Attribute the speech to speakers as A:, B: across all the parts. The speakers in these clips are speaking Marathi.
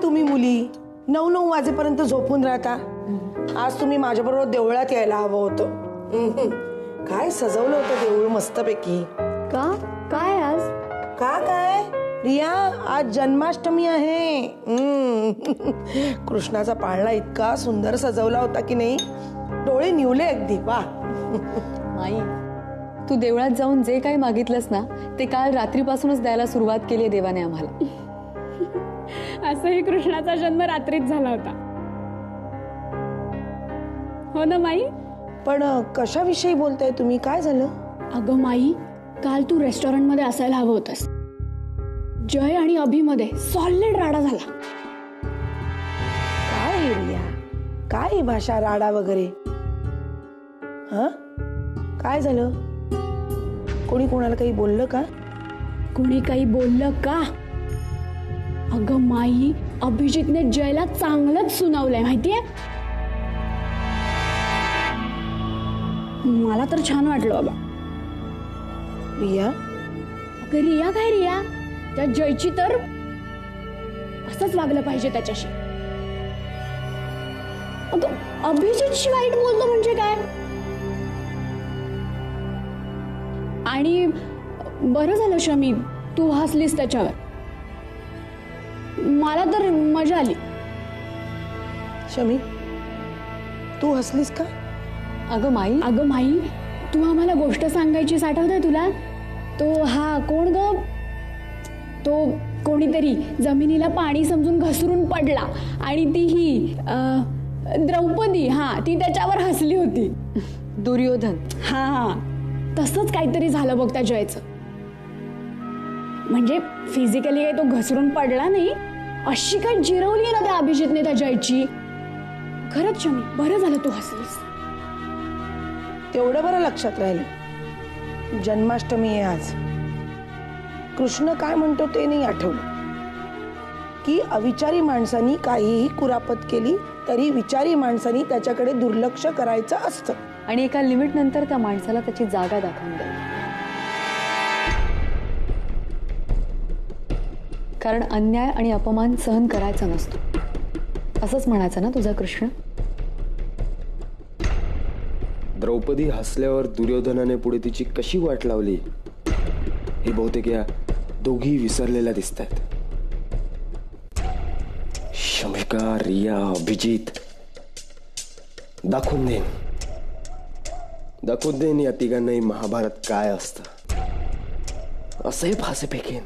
A: तुम्ही मुली 9-9 वाजेपर्यंत झोपून राहता? आज तुम्ही माझ्याबरोबर देवळात यायला हवं होतं. काय सजवलं होतं देऊळ मस्तपैकी.
B: का काय आज?
A: काय रिया, आज जन्माष्टमी आहे. कृष्णाचा पाळणा इतका सुंदर सजवला होता की नाही, डोळे निवले अगदी. वा
B: माई, तू देवळात जाऊन जे काही मागितलंस ना ते काल रात्रीपासूनच द्यायला सुरुवात केली आहे देवाने आम्हाला.
C: असंही कृष्णाचा जन्म रात्रीच झाला होता, हो ना माई?
A: पण कशाविषयी बोलताय तुम्ही? काय झालं?
C: अगं माई, काल तू रेस्टॉरंट मध्ये असायला हवं होतंस. जय आणि अभिमध्ये सॉलिड राडा झाला.
A: काय आहे रिया, काय ही भाषा राडा वगैरे? काय झालं? कोणी कोणाला काही बोललं का?
C: कोणी काही बोललं का? अगं माई, अभिजितने जयला चांगलंच सुनावलंय माहितीये. मला तर छान वाटलं बाबा.
A: रिया?
C: अगं रिया काय रिया, त्या जयची तर असंच वागलं पाहिजे त्याच्याशी. अगं अभिजितशी वाईट बोलतो म्हणजे काय? आणि बरं झालं शमी तू हसलीस त्याच्यावर, मला तर मजा आली.
A: शमी, तू हसलीस का?
B: अगं माई, तू आम्हाला गोष्ट सांगायची आठवतंय तुला? तो हा कोण ग, तो कोणीतरी जमिनीला पाणी समजून घसरून पडला आणि ती ही द्रौपदी, हा ती त्याच्यावर हसली होती. दुर्योधन.
C: हा तसंच काहीतरी झालं बघ त्या जयचं. म्हणजे फिजिकली काही तो घसरून पडला नाही, अशी काय जिरवली ना त्या अभिजितने त्या जयची. खरंच शमी, बरं झालं तू हसलीस.
A: तेवढं बरं लक्षात राहिलं. जन्माष्टमी आहे आज. कृष्ण काय म्हणतो ते नाही आठवलं की अविचारी माणसांनी काहीही कुरापत केली तरी विचारी माणसांनी त्याच्याकडे दुर्लक्ष करायचं असतं.
B: आणि एका लिमिट नंतर त्या माणसाला त्याची जागा दाखवून द्या. कारण अन्याय आणि अपमान सहन करायचा नसतो, असंच म्हणायचं ना तुझा कृष्ण?
D: द्रौपदी हसल्यावर दुर्योधनाने पुढे तिची कशी वाट लावली हे बहुतेक या दोघी विसरलेल्या दिसतायत. शमिका, रिया, अभिजित, दाखवून देईन या तिघांनाही महाभारत काय असतं. असंही फासे फेकेन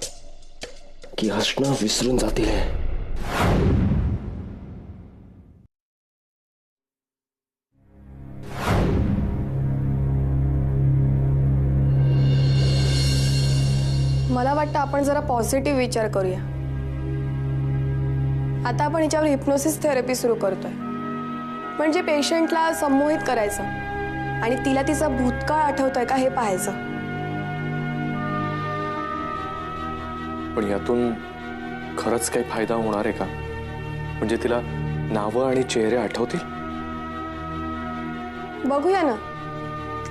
D: की हसणं विसरून जातील.
E: मला वाटतं आपण जरा पॉझिटिव्ह विचार करूया. आता आपण हिच्यावर हिप्नोसिस थेरपी सुरू करतोय. म्हणजे पेशंटला संमोहित करायचं आणि तिला तिचा भूतकाळ आठवतोय का हे पाहायचं.
F: पण यातून खरंच काही फायदा होणार आहे का? म्हणजे तिला नावं आणि चेहरे आठवतील?
E: बघूया ना.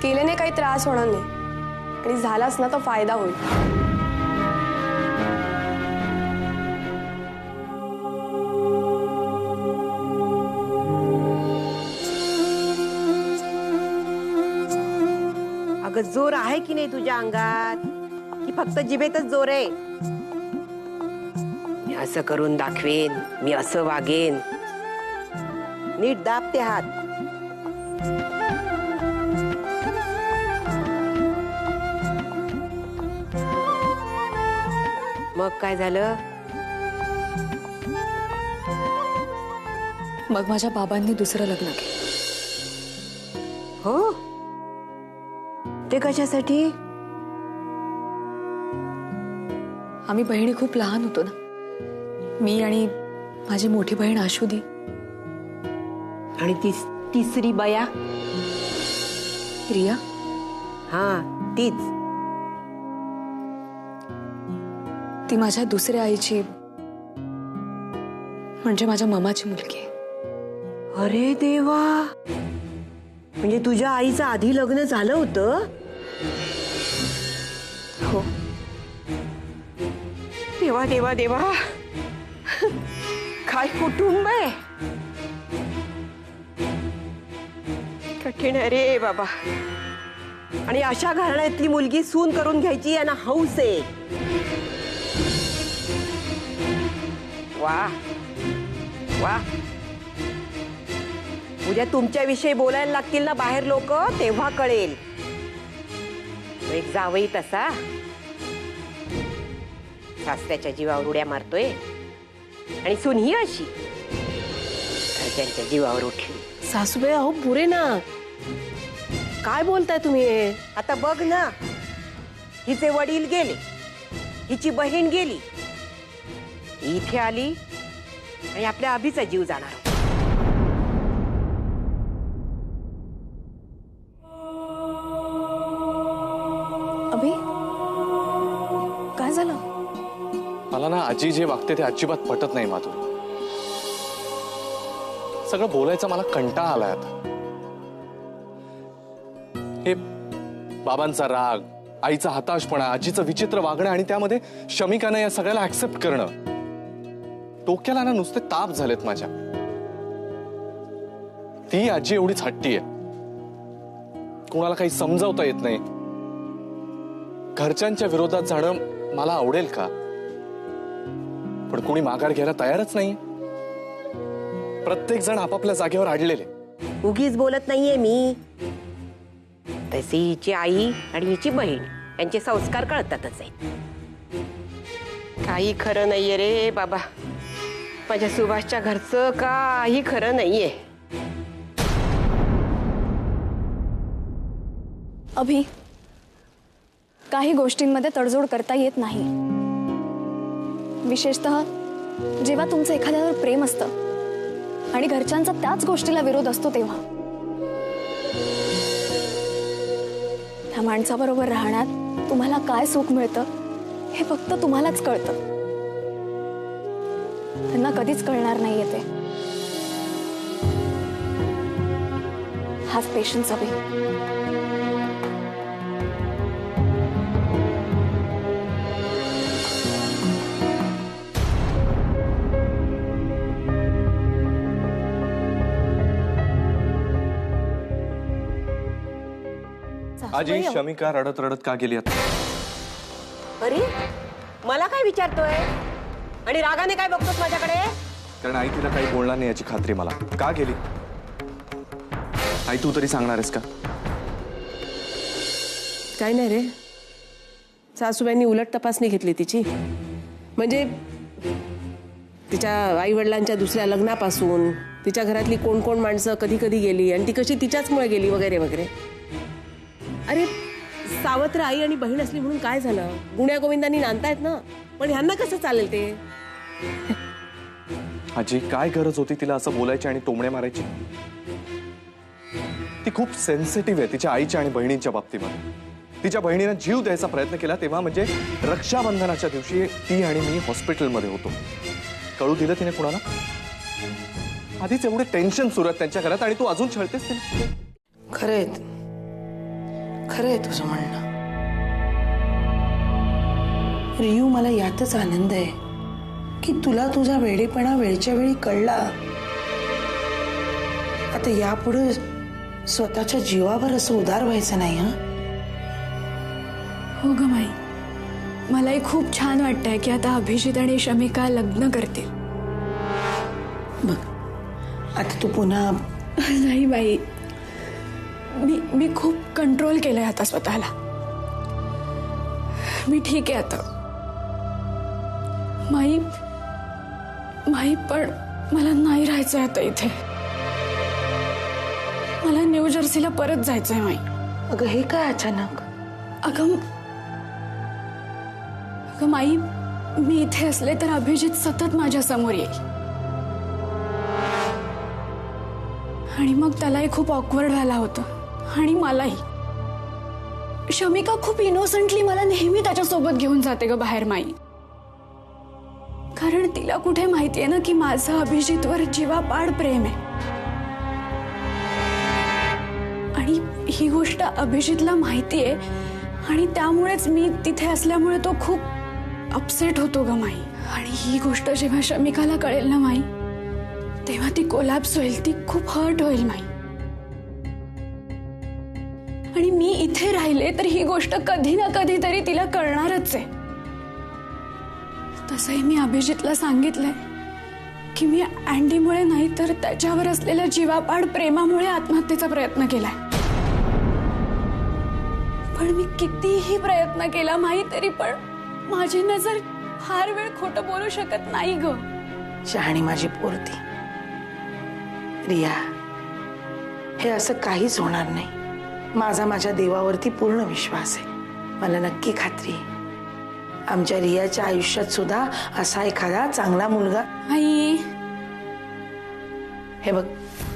E: केल्याने काही त्रास होणार नाही आणि झालाच ना तर फायदा होईल.
G: अगं जोर आहे की नाही तुझ्या अंगात, की फक्त जिभेतच जोर आहे? मी असं करून दाखवेन, मी असं वागेन. नीट दाबते हात. मग काय झालं?
B: मग माझ्या बाबांनी दुसरं लग्न केलं.
G: हो, ते कशासाठी?
B: आम्ही बहिणी खूप लहान होतो ना, मी आणि माझी मोठी बहीण आशुदी.
G: आणि तिसरी बया?
B: रिया.
G: हा तीच.
B: ती माझ्या दुसऱ्या आईची, म्हणजे माझ्या मामाची मुलगी आहे.
G: अरे देवा, म्हणजे तुझ्या आईचं आधी लग्न झालं होतं?
B: हो.
G: देवा देवा देवा, काय कुटुंब आहे. कठीण आहे रे बाबा. आणि अशा घराण्यातली मुलगी सून करून घ्यायची यांना हौस आहे. वा वा. उद्या तुमच्याविषयी बोलायला लागतील ना बाहेर लोक, तेव्हा कळेल. एक जावई तसा सासऱ्याच्या जीवावर उड्या मारतोय आणि सून ही अशी घरच्यांच्या जीवावर उठली.
H: सासूबाई अहो पुरे ना, काय बोलताय तुम्ही.
G: आता बघ ना, हिचे वडील गेले, हिची बहीण गेली, ही इथे आली आणि आपल्या अभिचा जीव जाणार.
E: अभि, काय झालं?
F: मला ना आजी जे वागते ते अजिबात पटत नाही माधुरी. सगळं बोलायचं मला कंटाळा आलाय आता. हे बाबांचा राग, आईचा हताशपणा, आजीचं विचित्र वागणं आणि त्यामध्ये शमिकानं या सगळ्याला ऍक्सेप्ट करणं, डोक्याला ना नुसते ताप झालेत माझ्या. ती आजी एवढीच हट्टी आहे, कोणाला काही समजावता येत नाही. घरच्यांच्या विरोधात जाणं मला आवडेल का, पण कोणी माघार घ्यायला तयारच नाही. प्रत्येक जण आपापल्या जागेवर अडलेले.
G: उगीच बोलत नाहीये मी. तशी हिची आई आणि हिची बहीण यांचे संस्कार कळतातच आहेत. काही खरं नाहीये रे बाबा. माझ्या सुभाषच्या घरचं काही खरं नाहीये.
C: अभि, काही गोष्टींमध्ये तडजोड करता येत नाही. विशेषतः जेव्हा तुमचं एखाद्यावर प्रेम असतं आणि घरच्यांचा त्याच गोष्टीला विरोध असतो तेव्हा. त्या माणसाबरोबर राहण्यात तुम्हाला काय सुख मिळतं हे फक्त तुम्हालाच कळतं. त्यांना कधीच कळणार नाहीये ते. हाच पेशन्स अभि.
F: आजी शमिका रडत रडत का गेली आता?
G: अरे मला काय विचारतोय आणि रागाने काय बघतोस माझ्याकडे?
F: कारण आई तिला काही बोलणार नाही याची खात्री मला. का गेली आई, तू तरी सांगणार आहेस का?
H: काय नाही रे, सासूबाईंनी उलट तपासणी घेतली तिची. म्हणजे तिच्या आई वडिलांच्या दुसऱ्या लग्नापासून तिच्या घरातली कोण कोण माणसं कधी कधी गेली आणि ती कशी तिच्याचमुळे गेली वगैरे वगैरे. अरे सावत्र आई आणि बहीण असली म्हणून काय झालं, गुण्या गोविंदांनी नांदतायत ना, पण ह्यांना कसं चालेल ते.
F: आजी काय गरज होती तिला असं बोलायची आणि टोमणे मारायची? ती खूप सेन्सिटिव्ह आहे तिच्या आईच्या आणि बहिणींच्या बाबतीमध्ये. तिच्या बहिणीने जीव द्यायचा प्रयत्न केला तेव्हा म्हणजे रक्षाबंधनाच्या दिवशी ती आणि मी हॉस्पिटलमध्ये होतो. कळू दिलं तिने कुणाला? आधीच एवढे टेन्शन सुरू आहेत त्यांच्या घरात आणि तू अजून छळतेस तिला.
A: खरंय तुझं म्हणणं. रियू, मला यातच आनंद आहे की तुला तुझा वेडेपणा वेळच्या वेळी कळला. आता यापुढे स्वतःच्या जीवावर असं उदार व्हायचं नाही.
C: हो ग माई, मलाही खूप छान वाटतंय की आता अभिजित आणि शमिका लग्न करतील.
A: बघ आता तू पुन्हा.
C: नाही बाई, मी खूप कंट्रोल केलंय आता स्वतःला. मी ठीक आहे आता. माई पण मला नाही राहायचंय आता इथे. मला न्यू जर्सीला परत जायचंय माई.
A: अगं हे काय अचानक?
C: अगं माई, मी इथे असले तर अभिजित सतत माझ्या समोर येईल आणि मग त्यालाही खूप ऑकवर्ड व्हायला होतं आणि मलाही. शमिका खूप इनोसंटली मला नेहमी त्याच्यासोबत घेऊन जाते ग बाहेर माई. कारण तिला कुठे माहितीये ना की माझं अभिजितवर जीवापाड प्रेम आहे. आणि ही गोष्ट अभिजितला माहितीये आणि त्यामुळेच मी तिथे असल्यामुळे तो खूप अपसेट होतो ग माई. आणि ही गोष्ट जेव्हा शमिकाला कळेल ना माई, तेव्हा ती कोलॅप्स होईल, ती खूप हर्ट होईल माई. आणि मी इथे राहिले तर ही गोष्ट कधी ना कधीतरी तिला कळणारच आहे. तसंही मी अभिजितला सांगितलंय की मी अँडीमुळे नाही तर त्याच्यावर असलेल्या जीवापाड प्रेमामुळे आत्महत्येचा प्रयत्न केलाय. पण मी कितीही प्रयत्न केला माही, तरी पण माझी नजर फार वेळ खोटं बोलू शकत नाही ग.
A: शहाणी माझी पोरती. रिया, हे असं काहीच होणार नाही. माझ्या देवावरती पूर्ण विश्वास आहे. मला नक्की खात्री आहे आमच्या रियाच्या आयुष्यात सुद्धा असा एखादा चांगला मुलगा.
C: आई,
A: हे बघ,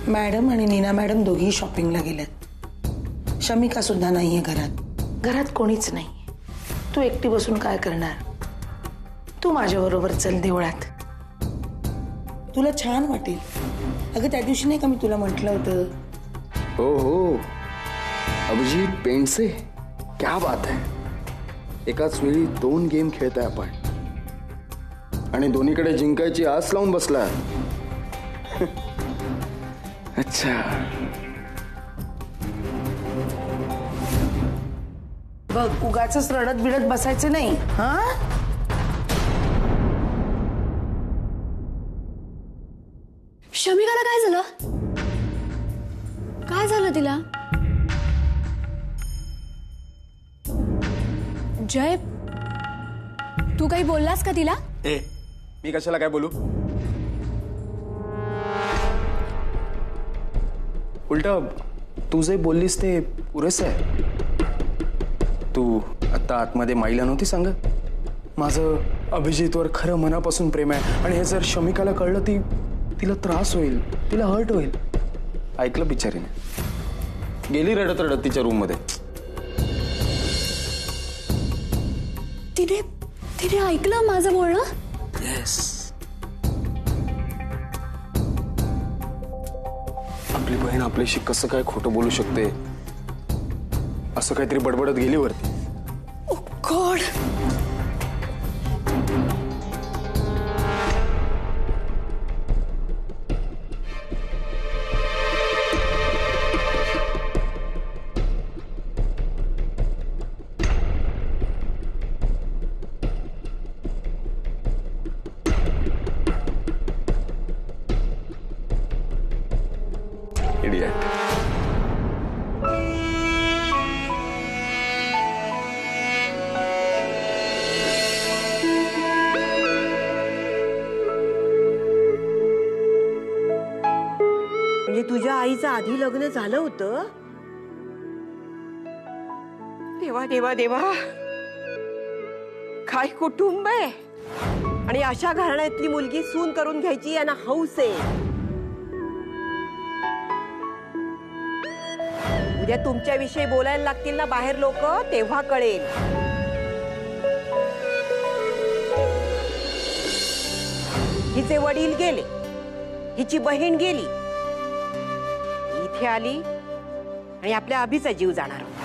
A: मॅडम आणि नीना मॅडम दोघी शॉपिंगला गेल्यात. शमिका सुद्धा नाहीये घरात कोणीच नाही. तू एकटी बसून काय करणार? तू माझ्याबरोबर चल देवळात, तुला छान वाटेल. अगं त्या दिवशी नाही का मी तुला म्हटलं होतं.
D: हो अभिजीत पेंडसे, क्या बात आहे. एकाच वेळी 2 गेम खेळताय आपण आणि दोन्हीकडे जिंकायची आस लावून बसला. अच्छा,
A: बघ, उगाच रडत बिडत बसायचं नाही. हा,
C: शमिकाला काय झालं? काय झालं तिला? जय, तू काही बोललास का तिला?
D: मी कशाला काय बोलू? उलट तू जे बोललीस ते पुरेसं आहे. तू आता आतमध्ये माईला नव्हती सांगत माझं अभिजितवर खरं मनापासून प्रेम आहे आणि हे जर शमिकाला कळलं तिला त्रास होईल, तिला हर्ट होईल. ऐकलं बिचारीने, गेली रडत रडत तिच्या रूम मध्ये.
C: तिने ऐकलं माझं बोलणं?
D: येस. आपली बहीण आपल्याशी कसं काय खोटं बोलू शकते असं काहीतरी बडबडत गेली वरती.
C: ओह गॉड.
D: Idiot.
G: म्हणजे तुझ्या आईचं आधी लग्न झालं होतं? देवा देवा देवा, काय कुटुंब आहे. आणि अशा घराण्यातली मुलगी सून करून घ्यायची यांना हौस आहे. उद्या तुमच्याविषयी बोलायला लागतील ना बाहेर लोक, तेव्हा कळेल. हिचे वडील गेले, हिची बहीण गेली, इथे आली आणि आपल्या अभिचा जीव जाणार होता.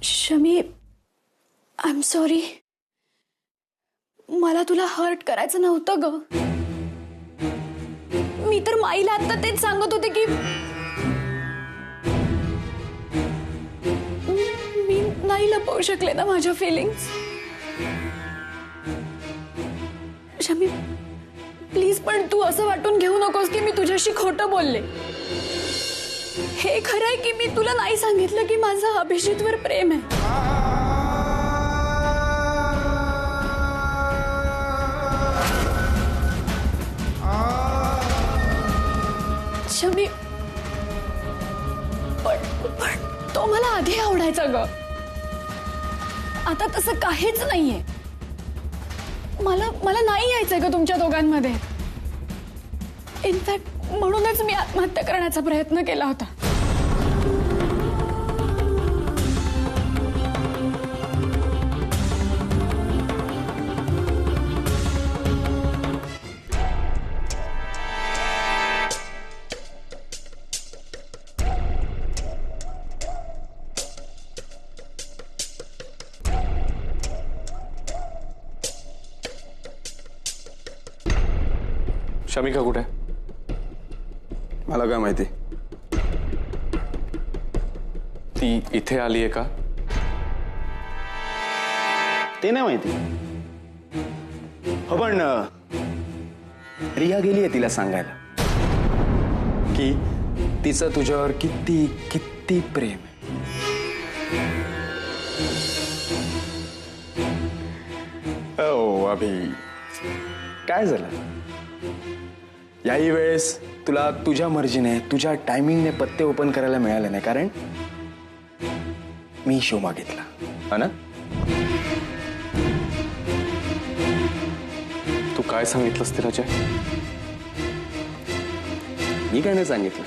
C: Shami, I am sorry. मला तुला हर्ट करायचं नव्हतं ग. मी तर माईला आता तेच सांगत होते की मी नाही लपवू शकले ना माझ्या फिलिंग्स. शमी प्लीज, पण तू असं वाटून घेऊ नकोस की मी तुझ्याशी खोटं बोलले. हे खरं आहे की मी तुला नाही सांगितलं की माझं अभिजितवर प्रेम आहे. शमी, पण तो मला आधी आवडायचा ग. आता तसं काहीच नाहीये. मला नाही यायचंय ग तुमच्या दोघांमध्ये. इनफॅक्ट म्हणूनच मी आत्महत्या करण्याचा प्रयत्न केला होता.
F: शमिका कुठे आहे?
D: मला काय माहिती.
F: ती इथे आली आहे का?
D: ते नाही माहिती. हो पण रिया गेली आहे तिला सांगायला की तिचं तुझ्यावर किती किती प्रेम आहे. ओ अभि, काय झालं? याही वेळेस तुला तुझ्या मर्जीने तुझ्या टायमिंगने पत्ते ओपन करायला मिळाले नाही, कारण मी शो मागितला हा ना.
F: तू काय सांगितलंस तिला जय?
D: मी काय नाही सांगितलं.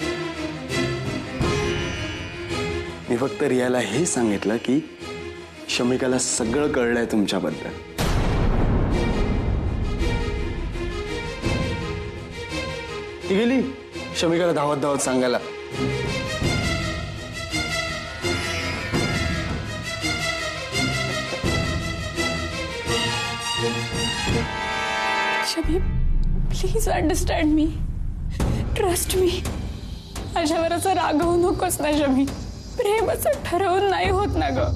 D: मी फक्त रियाला हे सांगितलं की शमिकाला सगळं कळलंय तुमच्याबद्दल. ती गेली शमिकाला धावत धावत सांगायला.
C: Shami, please understand me, trust me. माझ्यावर असं रागवू नकोस ना शमी. प्रेम असं ठरवून नाही होत ना ग.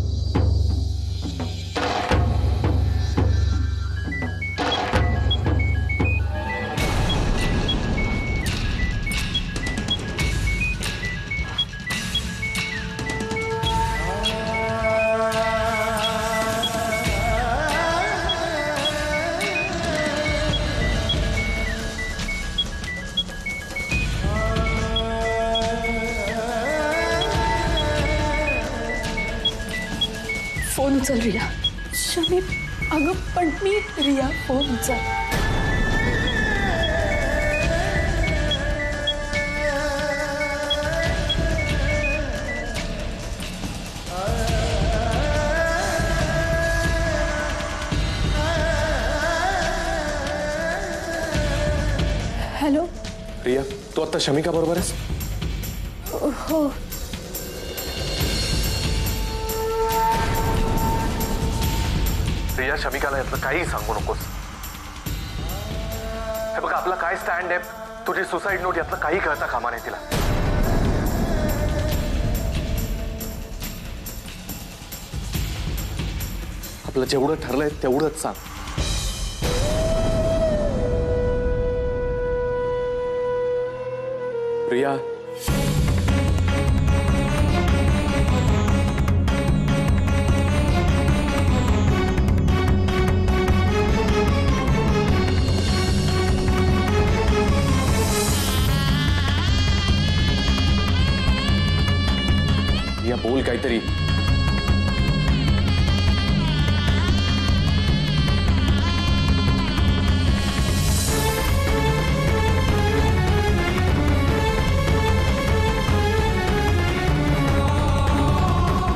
C: फोन उचल रिया. शमी, अगं पण मी रिया, फोन उचल. हॅलो.
F: रिया, तू आता शमिका बरोबर आहेस?
C: हो.
F: रिया, शमिकाला यातलं काही सांगू नकोस. हे बघ, आपला काय स्टँड आहे, तुझी सुसाईड नोट, यातलं काही कळता कामा नाही तिला. आपलं जेवढं ठरलंय तेवढंच सांग. रिया, रिया बोल काहीतरी.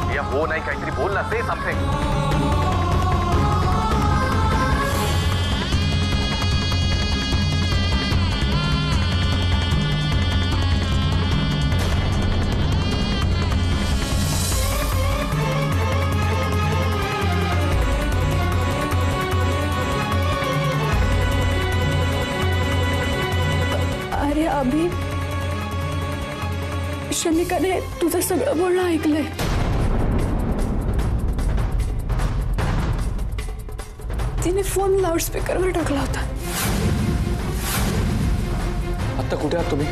F: रिया हो नाही, काहीतरी बोल ना, से समथिंग.
C: अरे अभि, शमिकाने तुझं सगळं बोलणं ऐकलंय. तिने फोन लाऊडस्पीकरवर टाकला होता.
F: आता कुठे आहात तुम्ही?